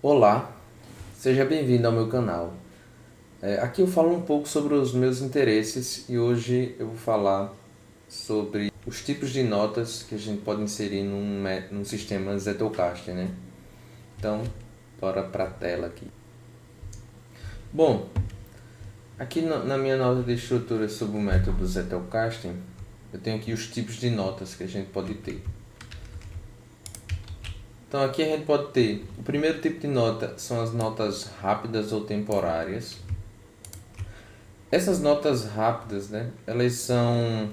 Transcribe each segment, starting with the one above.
Olá, seja bem-vindo ao meu canal. Aqui eu falo um pouco sobre os meus interesses e hoje eu vou falar sobre os tipos de notas que a gente pode inserir num sistema Zettelkasten, né? Então, bora para a tela aqui. Bom, aqui na minha nota de estrutura sobre o método Zettelkasten, eu tenho aqui os tipos de notas que a gente pode ter. Então aqui a gente pode ter, o primeiro tipo de nota são as notas rápidas ou temporárias. Essas notas rápidas, né, elas são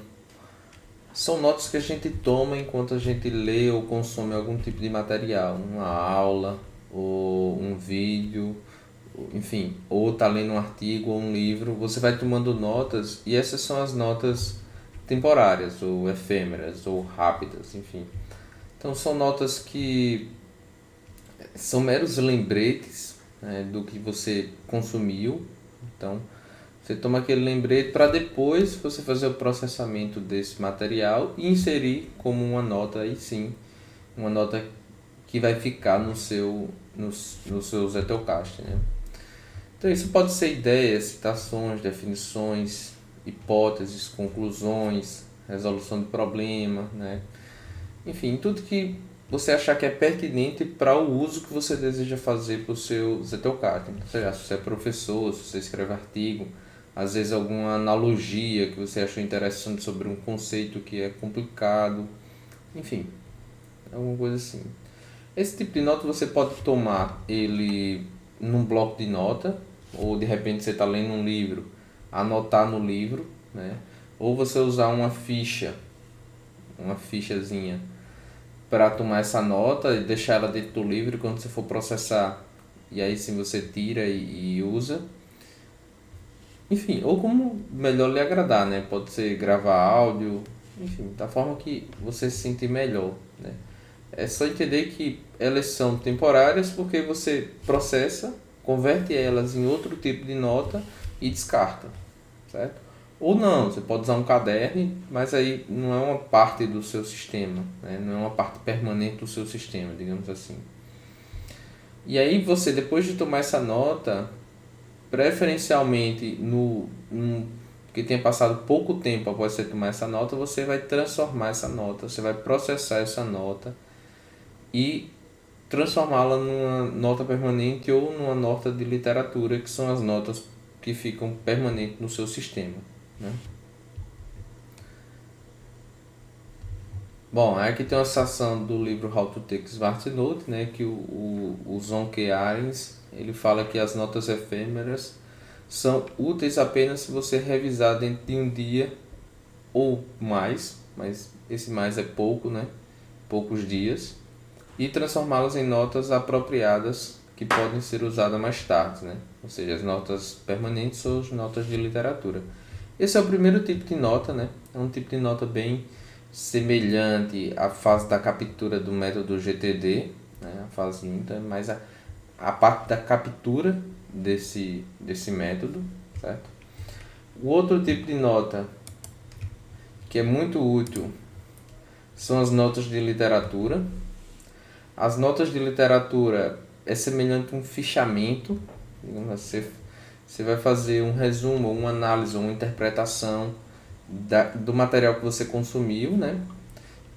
notas que a gente toma enquanto a gente lê ou consome algum tipo de material, uma aula, ou um vídeo, enfim, ou está lendo um artigo ou um livro, você vai tomando notas e essas são as notas temporárias, ou efêmeras, ou rápidas, enfim. Então são notas que são meros lembretes, né, do que você consumiu. Então você toma aquele lembrete para depois você fazer o processamento desse material e inserir como uma nota, aí sim, uma nota que vai ficar no seu Zettelkasten, né? Então isso pode ser ideias, citações, definições, hipóteses, conclusões, resolução de problema, né? Enfim, tudo que você achar que é pertinente para o uso que você deseja fazer para o seu Zettelkasten. Se você é professor, se você escreve artigo, às vezes alguma analogia que você achou interessante sobre um conceito que é complicado, enfim, alguma coisa assim. Esse tipo de nota você pode tomar ele num bloco de nota, ou de repente você está lendo um livro, anotar no livro, né? Ou você usar uma fichazinha para tomar essa nota e deixar ela dentro do livro quando você for processar, e aí sim você tira e usa. Enfim, ou como melhor lhe agradar, né? Pode ser gravar áudio, enfim, da forma que você se sentir melhor, né? É só entender que elas são temporárias porque você processa, converte elas em outro tipo de nota e descarta, certo? Ou não, você pode usar um caderno, mas aí não é uma parte do seu sistema, né? Não é uma parte permanente do seu sistema, digamos assim. E aí você, depois de tomar essa nota, preferencialmente que tenha passado pouco tempo após você tomar essa nota, você vai transformar essa nota, você vai processar essa nota e transformá-la numa nota permanente ou numa nota de literatura, que são as notas que ficam permanentes no seu sistema, né? Bom, aqui tem uma citação do livro How to Take Smart Note, né, que o Zonke Arens ele fala que as notas efêmeras são úteis apenas se você revisar dentro de um dia ou mais, mas esse mais é pouco, né, poucos dias, e transformá-las em notas apropriadas que podem ser usadas mais tarde, né, ou seja, as notas permanentes ou as notas de literatura. Esse é o primeiro tipo de nota, né, é um tipo de nota bem semelhante à fase da captura do método GTD, né, a fase INTA, mas a parte da captura desse método, certo? O outro tipo de nota que é muito útil são as notas de literatura. As notas de literatura é semelhante a um fichamento, você vai fazer um resumo, uma análise, uma interpretação do material que você consumiu, né?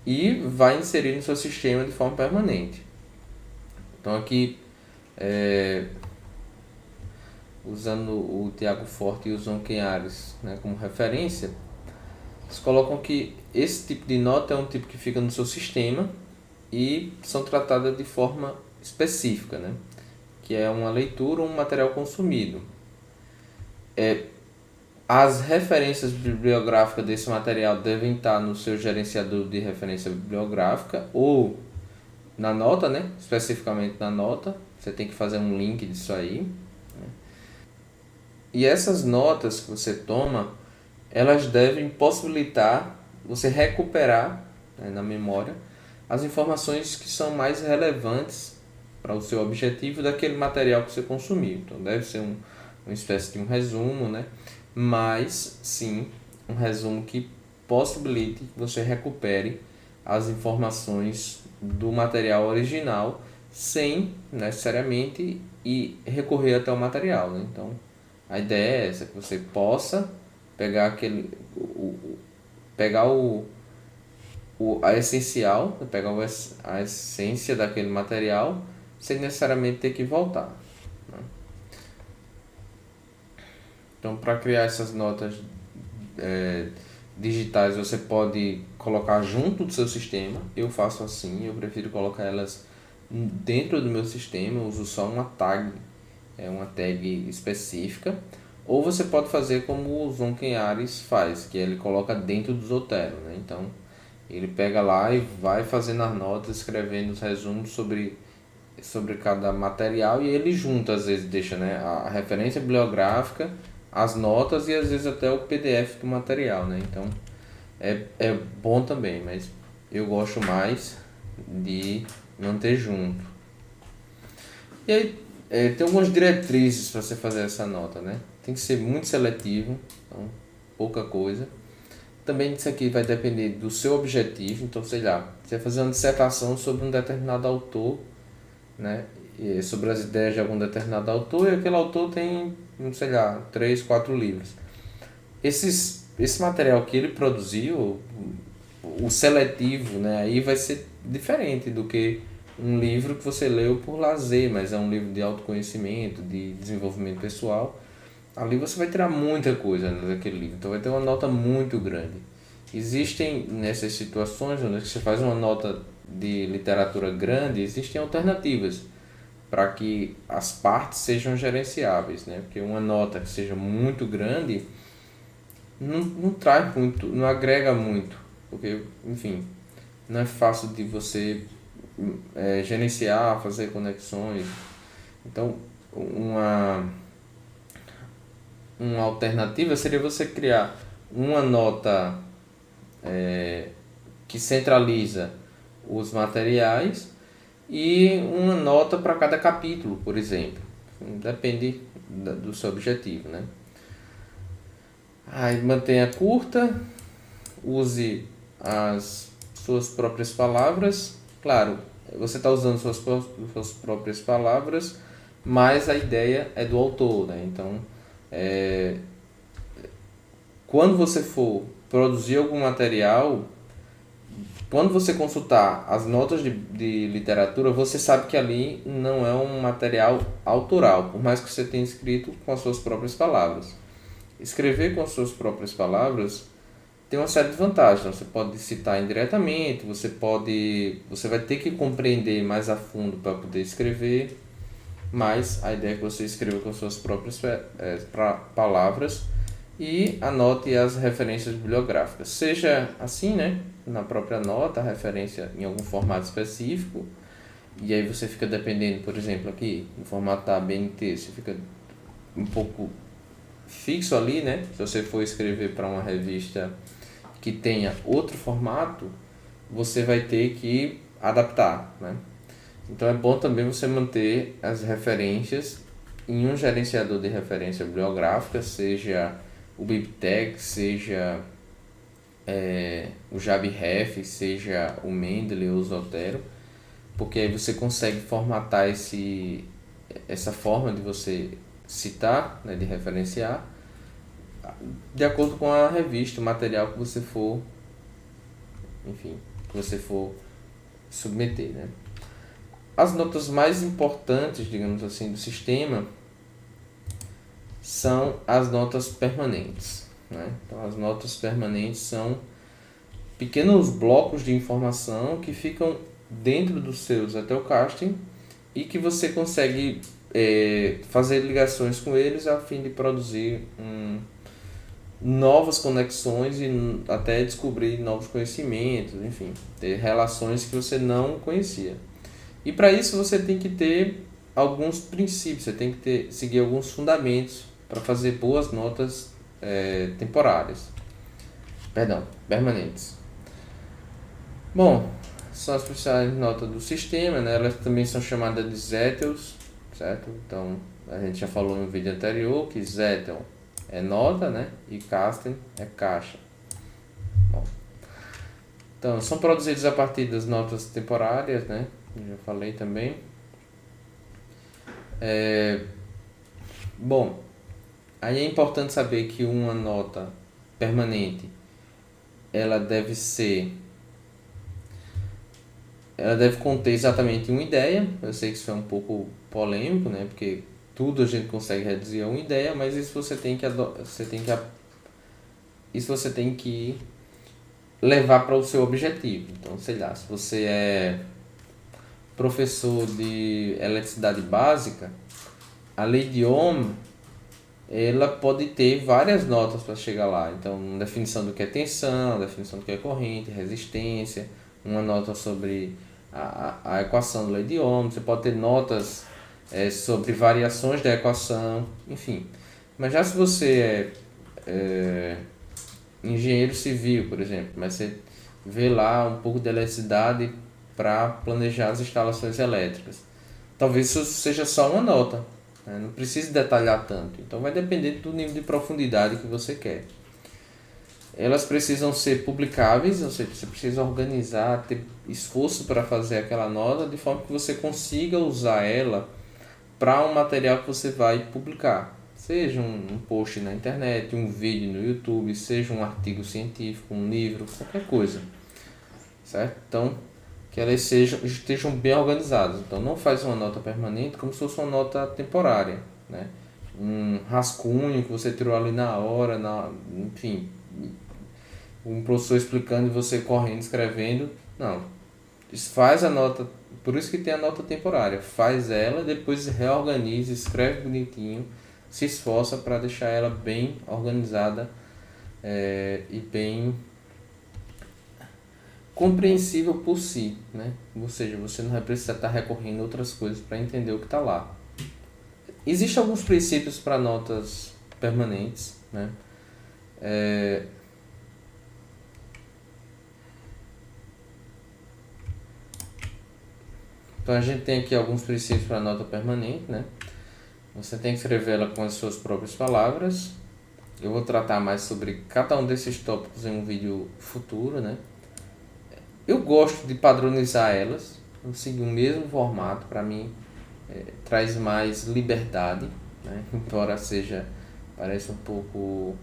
E vai inserir no seu sistema de forma permanente. Então aqui, usando o Tiago Forte e o Zonken Ares, né, como referência, eles colocam que esse tipo de nota é um tipo que fica no seu sistema e são tratadas de forma específica, né? Que é uma leitura ou um material consumido. As referências bibliográficas desse material devem estar no seu gerenciador de referência bibliográfica ou na nota, né? Especificamente na nota. Você tem que fazer um link disso aí, né? E essas notas que você toma, elas devem possibilitar você recuperar, né, na memória as informações que são mais relevantes para o seu objetivo daquele material que você consumiu. Então deve ser uma espécie de um resumo, né? Mas sim um resumo que possibilite que você recupere as informações do material original sem necessariamente e recorrer até o material, né? Então, a ideia é essa, que você possa pegar pegar a essencial, pegar a essência daquele material sem necessariamente ter que voltar, né? Então, para criar essas notas digitais, você pode colocar junto do seu sistema. Eu faço assim, eu prefiro colocar elas dentro do meu sistema, eu uso só uma tag, uma tag específica. Ou você pode fazer como o Zonken Ares faz, que ele coloca dentro do Zotero, né? Então, ele pega lá e vai fazendo as notas, escrevendo os resumos sobre cada material, e ele junta, às vezes deixa, né, a referência bibliográfica, as notas e às vezes até o PDF do material, né? Então é bom também, mas eu gosto mais de manter junto. E aí tem algumas diretrizes para você fazer essa nota, né? Tem que ser muito seletivo, então pouca coisa. Também isso aqui vai depender do seu objetivo, então sei lá, você vai fazer uma dissertação sobre um determinado autor, né? E sobre as ideias de algum determinado autor, e aquele autor tem, sei lá, 3, 4 livros. Esse material que ele produziu, o seletivo, né, aí vai ser diferente do que um livro que você leu por lazer, mas é um livro de autoconhecimento, de desenvolvimento pessoal. Ali você vai tirar muita coisa, né, daquele livro, então vai ter uma nota muito grande. Existem nessas situações onde você faz uma nota de literatura grande, existem alternativas para que as partes sejam gerenciáveis, né? Porque uma nota que seja muito grande não traz muito, não agrega muito, porque, enfim, não é fácil de você gerenciar, fazer conexões. Então, uma alternativa seria você criar uma nota que centraliza os materiais e uma nota para cada capítulo, por exemplo. Depende do seu objetivo, né? Aí mantenha curta, use as suas próprias palavras. Claro, você está usando suas próprias palavras, mas a ideia é do autor, né? Então, quando você for produzir algum material, quando você consultar as notas de literatura, você sabe que ali não é um material autoral, por mais que você tenha escrito com as suas próprias palavras. Escrever com as suas próprias palavras tem uma série de vantagens. Você pode citar indiretamente, você vai ter que compreender mais a fundo para poder escrever, mas a ideia é que você escreva com as suas próprias palavras e anote as referências bibliográficas. Seja assim, né, na própria nota, a referência em algum formato específico, e aí você fica dependendo, por exemplo, aqui, no formato da ABNT, você fica um pouco fixo ali, né? Se você for escrever para uma revista que tenha outro formato, você vai ter que adaptar, né? Então é bom também você manter as referências em um gerenciador de referência bibliográfica, seja o BibTeX, seja o JabRef, seja o Mendeley ou o Zotero, porque aí você consegue formatar essa forma de você citar, né, de referenciar, de acordo com a revista, o material que você for, enfim, que você for submeter, né? As notas mais importantes, digamos assim, do sistema são as notas permanentes, né? Então, as notas permanentes são pequenos blocos de informação que ficam dentro do seu Zettelkasten e que você consegue fazer ligações com eles a fim de produzir novas conexões e até descobrir novos conhecimentos, enfim, ter relações que você não conhecia. E para isso você tem que ter alguns princípios, você tem que seguir alguns fundamentos para fazer boas notas permanentes. Bom, são as principais notas do sistema, né? Elas também são chamadas de Zettels, certo? Então, a gente já falou no vídeo anterior que Zettel é nota, né? E Kasten é caixa. Bom, então, são produzidos a partir das notas temporárias, né? Eu já falei também. Bom, aí é importante saber que uma nota permanente, ela deve ser, ela deve conter exatamente uma ideia. Eu sei que isso é um pouco polêmico, né? Porque tudo a gente consegue reduzir a uma ideia, mas isso você tem que, isso você tem que levar para o seu objetivo. Então, sei lá, se você é professor de eletricidade básica, a lei de Ohm, ela pode ter várias notas para chegar lá. Então, definição do que é tensão, definição do que é corrente, resistência, uma nota sobre a equação da lei de Ohm. Você pode ter notas sobre variações da equação, enfim. Mas já se você é engenheiro civil, por exemplo, mas você vê lá um pouco de eletricidade para planejar as instalações elétricas. Talvez isso seja só uma nota, né? Não precise detalhar tanto. Então vai depender do nível de profundidade que você quer. Elas precisam ser publicáveis, ou seja, você precisa organizar, ter esforço para fazer aquela nota de forma que você consiga usar ela para um material que você vai publicar. Seja um post na internet, um vídeo no YouTube, seja um artigo científico, um livro, qualquer coisa. Certo? Então, que elas estejam bem organizadas. Então, não faz uma nota permanente como se fosse uma nota temporária, né? Um rascunho que você tirou ali na hora, enfim, um professor explicando e você correndo, escrevendo. Não. Faz a nota, por isso que tem a nota temporária. Faz ela, depois reorganiza, escreve bonitinho, se esforça para deixar ela bem organizada e bem compreensível por si, né? Ou seja, você não vai precisar estar recorrendo a outras coisas para entender o que está lá. Existem alguns princípios para notas permanentes, né? Então a gente tem aqui alguns princípios para nota permanente, né? Você tem que escrevê-la com as suas próprias palavras. Eu vou tratar mais sobre cada um desses tópicos em um vídeo futuro, né? Eu gosto de padronizar elas, eu sigo o mesmo formato, para mim traz mais liberdade, né? Embora seja, parece um pouco,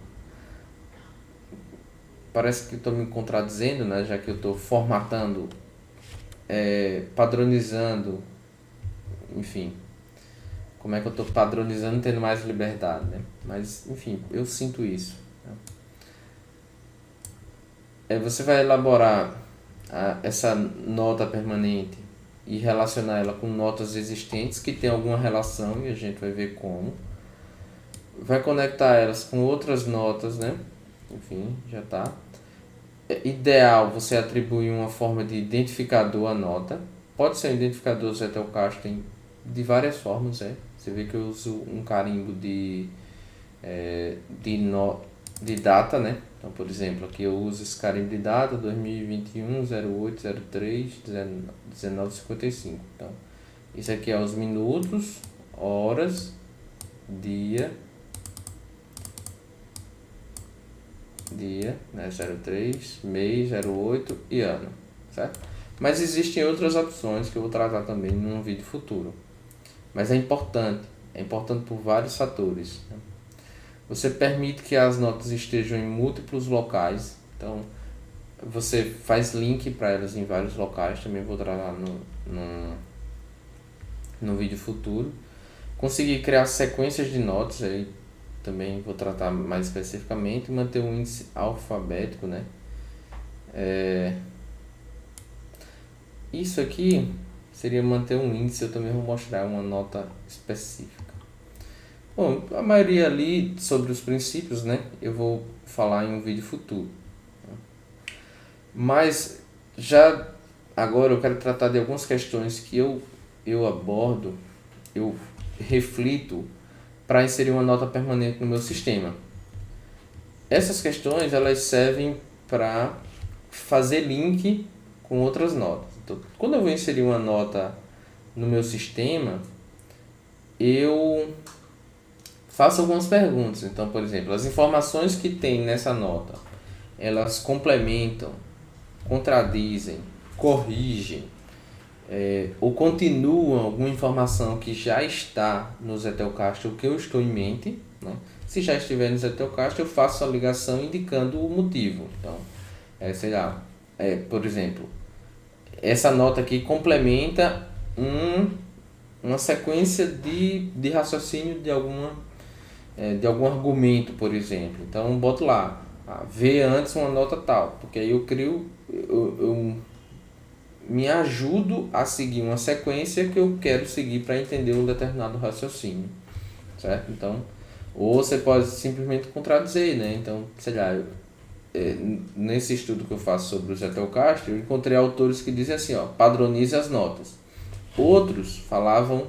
parece que estou me contradizendo, né? Já que eu estou formatando, padronizando, enfim, como é que eu estou padronizando tendo mais liberdade, né? Mas, enfim, eu sinto isso, né? Você vai elaborar essa nota permanente e relacionar ela com notas existentes que tem alguma relação, e a gente vai ver como. Vai conectar elas com outras notas, né? Enfim, já tá. É ideal você atribuir uma forma de identificador à nota. Pode ser um identificador Zettelkasten de várias formas, Você vê que eu uso um carimbo de data, né? Então, por exemplo, aqui eu uso esse carimbo de data 2021 08 03 1955. Então, isso aqui é os minutos, horas, dia, né? 03, mês, 08 e ano, certo? Mas existem outras opções que eu vou tratar também num vídeo futuro. Mas é importante por vários fatores, né? Você permite que as notas estejam em múltiplos locais, então você faz link para elas em vários locais, também vou tratar no vídeo futuro. Conseguir criar sequências de notas, aí também vou tratar mais especificamente, manter um índice alfabético, né? Isso aqui seria manter um índice, eu também vou mostrar uma nota específica. Bom, a maioria ali sobre os princípios, né? Eu vou falar em um vídeo futuro. Mas já agora eu quero tratar de algumas questões que eu abordo, eu reflito para inserir uma nota permanente no meu sistema. Essas questões elas servem para fazer link com outras notas. Então, quando eu vou inserir uma nota no meu sistema, eu faço algumas perguntas. Então, por exemplo, as informações que tem nessa nota, elas complementam, contradizem, corrigem, ou continuam alguma informação que já está no Zettelkasten, o que eu estou em mente, né? Se já estiver no Zettelkasten, eu faço a ligação indicando o motivo. Então, sei lá, por exemplo, essa nota aqui complementa uma sequência de raciocínio de algum argumento, por exemplo. Então, boto lá, vê antes uma nota tal, porque aí eu me ajudo a seguir uma sequência que eu quero seguir para entender um determinado raciocínio, certo? Então, ou você pode simplesmente contradizer, né? Então, sei lá, nesse estudo que eu faço sobre o Zettelkasten, eu encontrei autores que dizem assim, ó, padronize as notas. Outros falavam,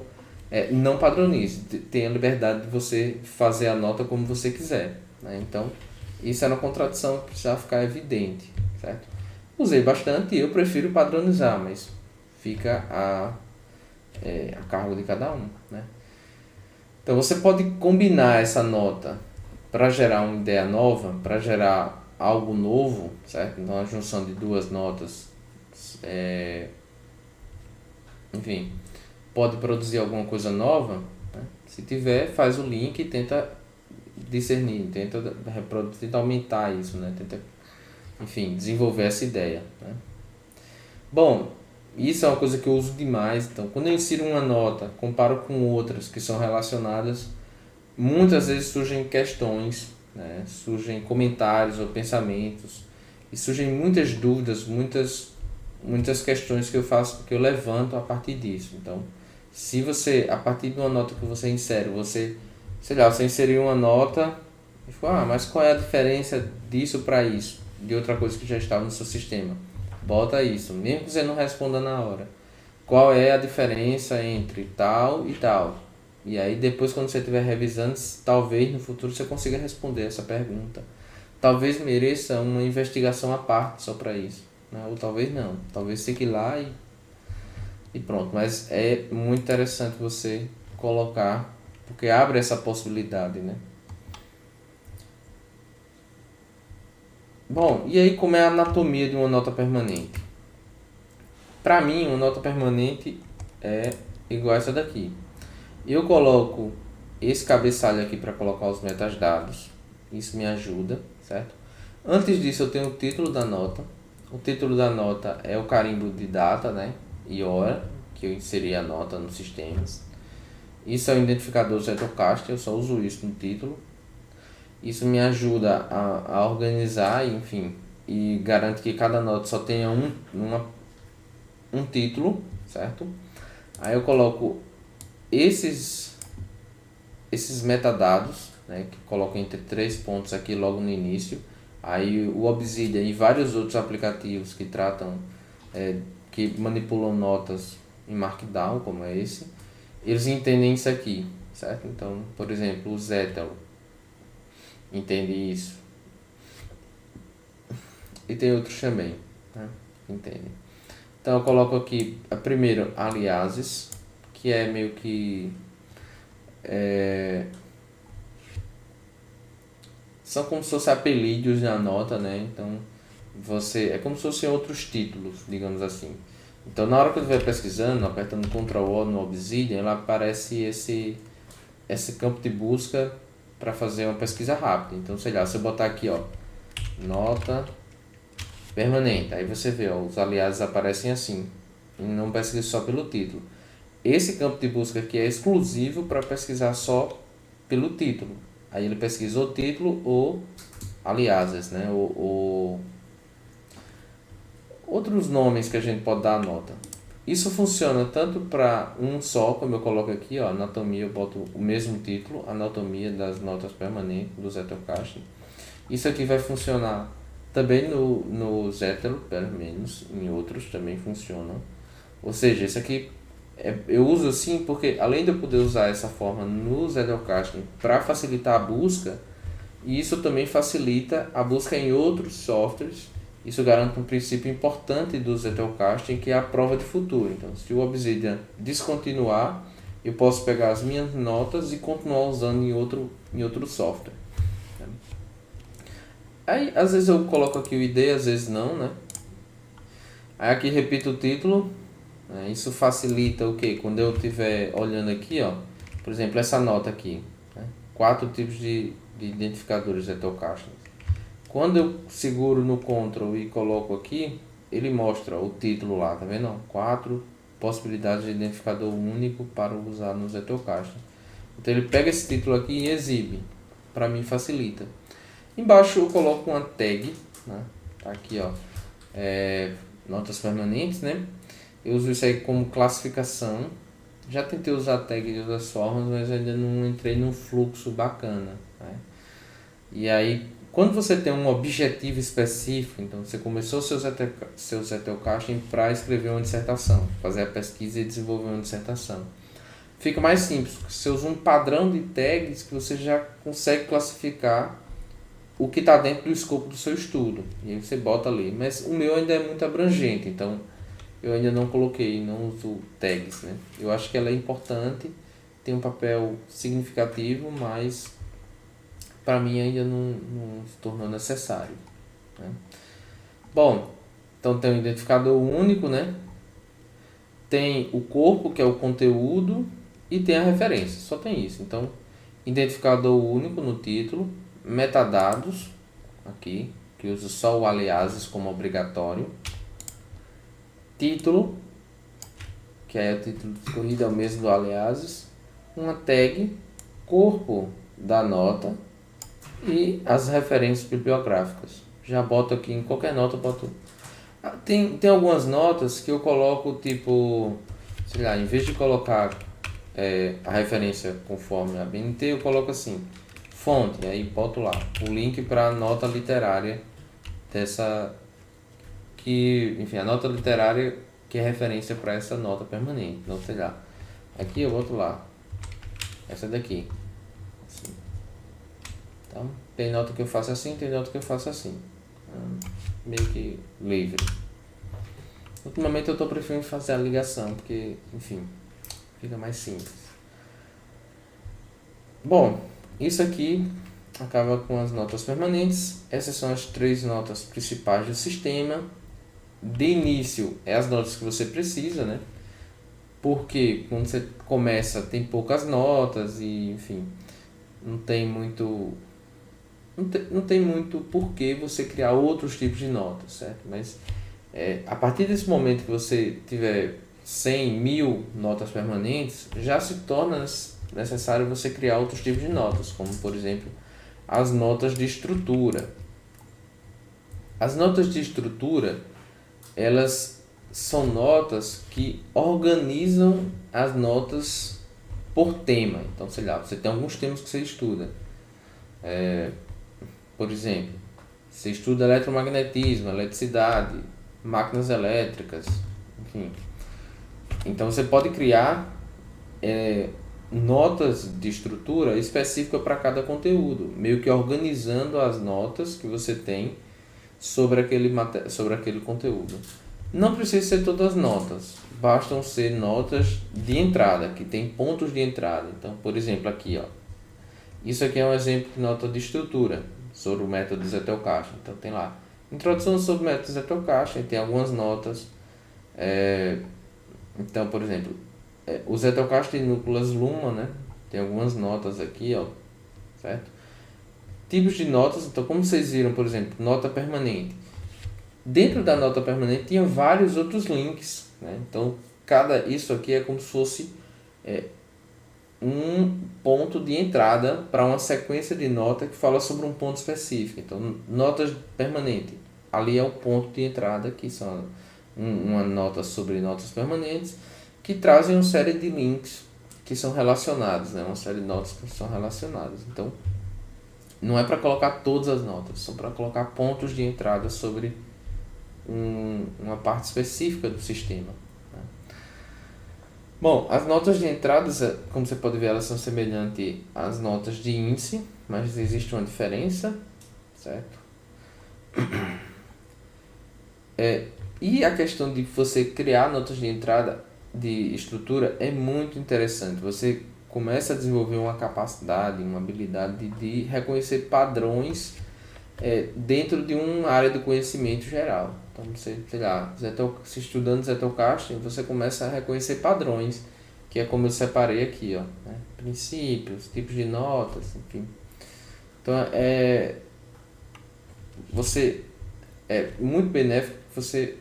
não padronize, tenha liberdade de você fazer a nota como você quiser, né? Então, isso era uma contradição que precisava ficar evidente, certo? Usei bastante e eu prefiro padronizar, mas fica a cargo de cada um, né? Então você pode combinar essa nota para gerar uma ideia nova, para gerar algo novo, certo? Então a junção de duas notas, enfim, pode produzir alguma coisa nova, né? Se tiver, faz o link e tenta discernir, tenta aumentar isso, né? Tenta, enfim, desenvolver essa ideia, né? Bom, isso é uma coisa que eu uso demais. Então, quando eu insiro uma nota, comparo com outras que são relacionadas, muitas vezes surgem questões, né? Surgem comentários ou pensamentos, e surgem muitas dúvidas, muitas questões que eu faço, que eu levanto a partir disso. Então, se você, a partir de uma nota que você insere, sei lá, você inseriu uma nota e falou, mas qual é a diferença disso para isso? De outra coisa que já estava no seu sistema. Bota isso, mesmo que você não responda na hora. Qual é a diferença entre tal e tal? E aí depois, quando você estiver revisando, talvez no futuro você consiga responder essa pergunta. Talvez mereça uma investigação à parte só para isso, né? Ou talvez não. Talvez você que ir lá e pronto. Mas é muito interessante você colocar, porque abre essa possibilidade, né? Bom, e aí como é a anatomia de uma nota permanente? Para mim, uma nota permanente é igual a essa daqui. Eu coloco esse cabeçalho aqui para colocar os metadados. Isso me ajuda, certo? Antes disso, eu tenho o título da nota. O título da nota é o carimbo de data, né? E hora que eu inseri a nota nos sistemas. Isso é o identificador Zettelkasten, eu só uso isso no título. Isso me ajuda a organizar, enfim, e garante que cada nota só tenha um título, certo? Aí eu coloco esses metadados, né, que coloco entre 3 pontos aqui logo no início. Aí o Obsidian e vários outros aplicativos que tratam, que manipulam notas em Markdown, como é esse, eles entendem isso aqui, certo? Então, por exemplo, o Zettel entende isso. E tem outros também, né? Entendem. Então eu coloco aqui, primeiro, aliases, que é meio que são como se fossem apelídeos na nota, né? Então é como se fossem outros títulos, digamos assim. Então na hora que eu estiver pesquisando, apertando Ctrl O no Obsidian, ela aparece esse campo de busca para fazer uma pesquisa rápida. Então, sei lá, se eu botar aqui, ó, nota permanente, aí você vê, ó, os aliados aparecem assim, e não pesquisa só pelo título. Esse campo de busca aqui é exclusivo para pesquisar só pelo título. Aí ele pesquisa o título ou aliases, né? Ou outros nomes que a gente pode dar à nota. Isso funciona tanto para um só, como eu coloco aqui, ó, anatomia, eu boto o mesmo título, anatomia das notas permanentes do Zettelkasten. Isso aqui vai funcionar também no Zettel, pelo menos, em outros também funcionam. Ou seja, isso aqui eu uso assim porque, além de eu poder usar essa forma no Zettelkasten para facilitar a busca, isso também facilita a busca em outros softwares. Isso garante um princípio importante do Zettelkasten, que é a prova de futuro. Então, se o Obsidian descontinuar, eu posso pegar as minhas notas e continuar usando em outro software. Aí, às vezes eu coloco aqui o ID, às vezes não, né? Aí aqui repito o título, né? Isso facilita o quê? Quando eu estiver olhando aqui, ó, por exemplo, essa nota aqui, né? 4 tipos de identificadores zetocachas. Quando eu seguro no Ctrl e coloco aqui, ele mostra o título lá, tá vendo? 4 possibilidades de identificador único para usar no zetocaixa. Então ele pega esse título aqui e exibe. Para mim facilita. Embaixo eu coloco uma tag, né? Tá aqui, ó, notas permanentes, né? Eu uso isso aí como classificação. Já tentei usar tag de outras formas, mas ainda não entrei num fluxo bacana, né? E aí, quando você tem um objetivo específico, então você começou seu zetocaching para escrever uma dissertação, fazer a pesquisa e desenvolver uma dissertação. Fica mais simples, porque você usa um padrão de tags que você já consegue classificar o que está dentro do escopo do seu estudo. E aí você bota ali. Mas o meu ainda é muito abrangente, então eu ainda não coloquei, não uso tags, né? Eu acho que ela é importante, tem um papel significativo, mas para mim ainda não se tornou necessário, né? Bom, então tem um identificador único, né? Tem o corpo, que é o conteúdo, e tem a referência, só tem isso. Então, identificador único no título, metadados, aqui, que usa só o aliases como obrigatório, título, que é o título de corrida, é o mesmo do aliases, uma tag, corpo da nota e as referências bibliográficas. Já boto aqui em qualquer nota, boto. Tem algumas notas que eu coloco tipo, sei lá, em vez de colocar a referência conforme a BNT, eu coloco assim, fonte, aí boto lá o link para a nota literária dessa, que, enfim, a nota literária que é referência para essa nota permanente. Então, sei lá, aqui eu boto lá, essa daqui, assim. Então, tem nota que eu faço assim, tem nota que eu faço assim, meio que livre. Ultimamente eu estou preferindo fazer a ligação, porque, enfim, fica mais simples. Bom, isso aqui acaba com as notas permanentes. Essas são as 3 notas principais do sistema. De início, é as notas que você precisa, né? Porque quando você começa tem poucas notas e, enfim, não tem muito por que você criar outros tipos de notas, certo? Mas a partir desse momento que você tiver 100, 1000 notas permanentes, já se torna necessário você criar outros tipos de notas, como por exemplo as notas de estrutura. As notas de estrutura, elas são notas que organizam as notas por tema. Então, sei lá, você tem alguns temas que você estuda. Por exemplo, você estuda eletromagnetismo, eletricidade, máquinas elétricas, enfim. Então você pode criar notas de estrutura específica para cada conteúdo, meio que organizando as notas que você tem sobre aquele conteúdo. Não precisa ser todas as notas, bastam ser notas de entrada, que tem pontos de entrada. Então, por exemplo, aqui, ó, isso aqui é um exemplo de nota de estrutura sobre o método Zettelkasten. Então tem lá, introdução sobre o método Zettelkasten, tem algumas notas. Então, por exemplo, o Zettelkasten tem núcleos Luma, né? Tem algumas notas aqui, ó, certo? Tipos de notas, então como vocês viram, por exemplo, nota permanente. Dentro da nota permanente tinha vários outros links, né? Então, isso aqui é como se fosse um ponto de entrada para uma sequência de nota que fala sobre um ponto específico. Então, notas permanente, ali é o ponto de entrada, que são uma nota sobre notas permanentes, que trazem uma série de links que são relacionados, né? Uma série de notas que são relacionadas. Então, não é para colocar todas as notas, são para colocar pontos de entrada sobre uma parte específica do sistema. Bom, as notas de entrada, como você pode ver, elas são semelhantes às notas de índice, mas existe uma diferença, certo? E a questão de você criar notas de entrada de estrutura é muito interessante. Você começa a desenvolver uma capacidade, uma habilidade de reconhecer padrões dentro de uma área do conhecimento geral. Então você, sei lá, se estudando Zettelkasten, você começa a reconhecer padrões, que é como eu separei aqui, ó, né? Princípios, tipos de notas, enfim. Então você é muito benéfico que você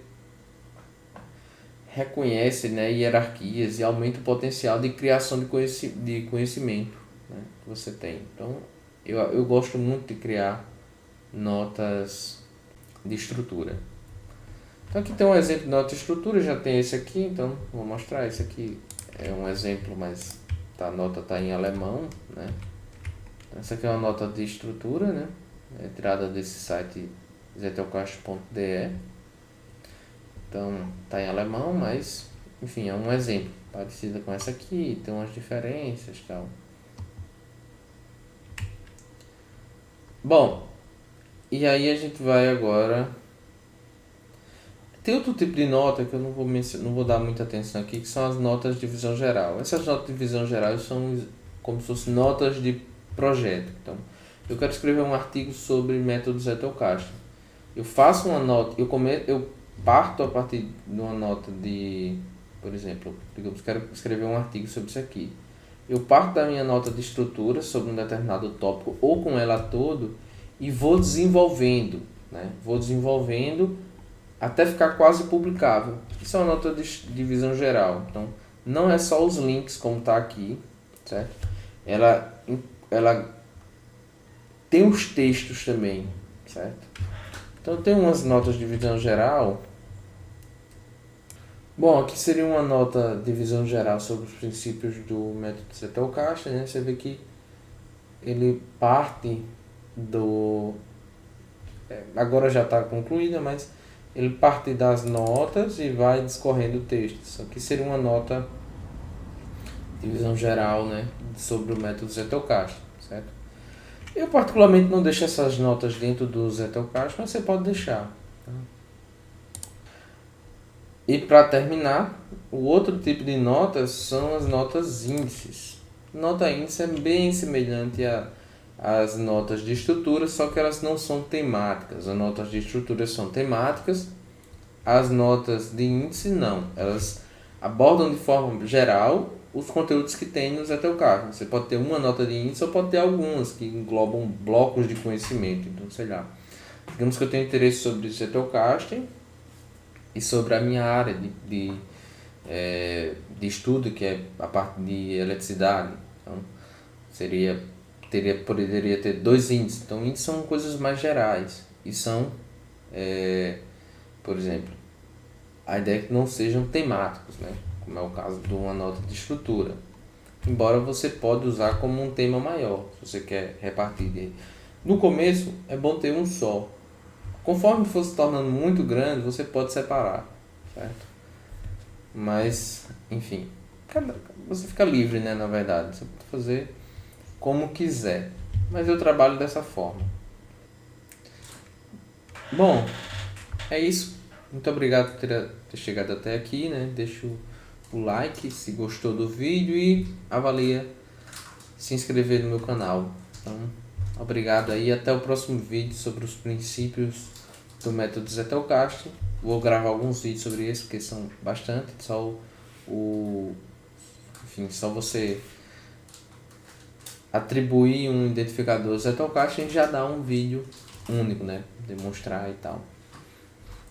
reconhece, né, hierarquias e aumenta o potencial de criação de conhecimento, né, que você tem. Então, eu gosto muito de criar notas de estrutura. Então, aqui tem um exemplo de nota de estrutura, já tem esse aqui, então vou mostrar. Esse aqui é um exemplo, mas a nota está em alemão, né? Essa aqui é uma nota de estrutura, né? É tirada desse site zettelkasten.de. Então, está em alemão, mas, enfim, é um exemplo parecido com essa aqui, tem umas diferenças e tal. Bom, e aí a gente vai agora... Tem outro tipo de nota que eu não vou dar muita atenção aqui, que são as notas de visão geral. Essas notas de visão geral são como se fossem notas de projeto. Então, eu quero escrever um artigo sobre métodos Zettelkasten. Eu faço uma nota, eu parto a partir de uma nota de, por exemplo, digamos, quero escrever um artigo sobre isso aqui. Eu parto da minha nota de estrutura sobre um determinado tópico ou com ela todo e vou desenvolvendo, né? Vou desenvolvendo até ficar quase publicável. Isso é uma nota de visão geral. Então, não é só os links como está aqui, certo? Ela tem os textos também, certo? Então, tem umas notas de visão geral. Bom, aqui seria uma nota de visão geral sobre os princípios do método Zettelkasten, né? Você vê que ele parte do... agora já está concluída, mas ele parte das notas e vai discorrendo o texto. Isso aqui seria uma nota de visão geral, né, sobre o método Zettelkasten, certo? Eu particularmente não deixo essas notas dentro do Zettelkasten, mas você pode deixar. Tá? E para terminar, o outro tipo de notas são as notas índices. Nota índice é bem semelhante às notas de estrutura, só que elas não são temáticas. As notas de estrutura são temáticas, as notas de índice não. Elas abordam de forma geral os conteúdos que tem no Zettelkasten. Você pode ter uma nota de índice ou pode ter algumas que englobam blocos de conhecimento. Então, sei lá, digamos que eu tenho interesse sobre Zettelkasten e sobre a minha área de estudo, que é a parte de eletricidade. Então, poderia ter dois índices. Então, índices são coisas mais gerais e são, por exemplo, a ideia é que não sejam temáticos, né? Como é o caso de uma nota de estrutura. Embora você pode usar como um tema maior, se você quer repartir dele. No começo, é bom ter um só. Conforme for se tornando muito grande, você pode separar, certo? Mas, enfim, você fica livre, né, na verdade. Você pode fazer como quiser. Mas eu trabalho dessa forma. Bom, é isso. Muito obrigado por ter chegado até aqui, né? Deixa o like se gostou do vídeo e avalia se inscrever no meu canal. Então, obrigado aí. Até o próximo vídeo sobre os princípios do método Zettelkasten. Vou gravar alguns vídeos sobre isso, porque são bastante. Só você atribuir um identificador Zettelkasten já dá um vídeo único, né? Demonstrar e tal.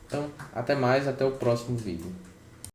Então, até mais, até o próximo vídeo.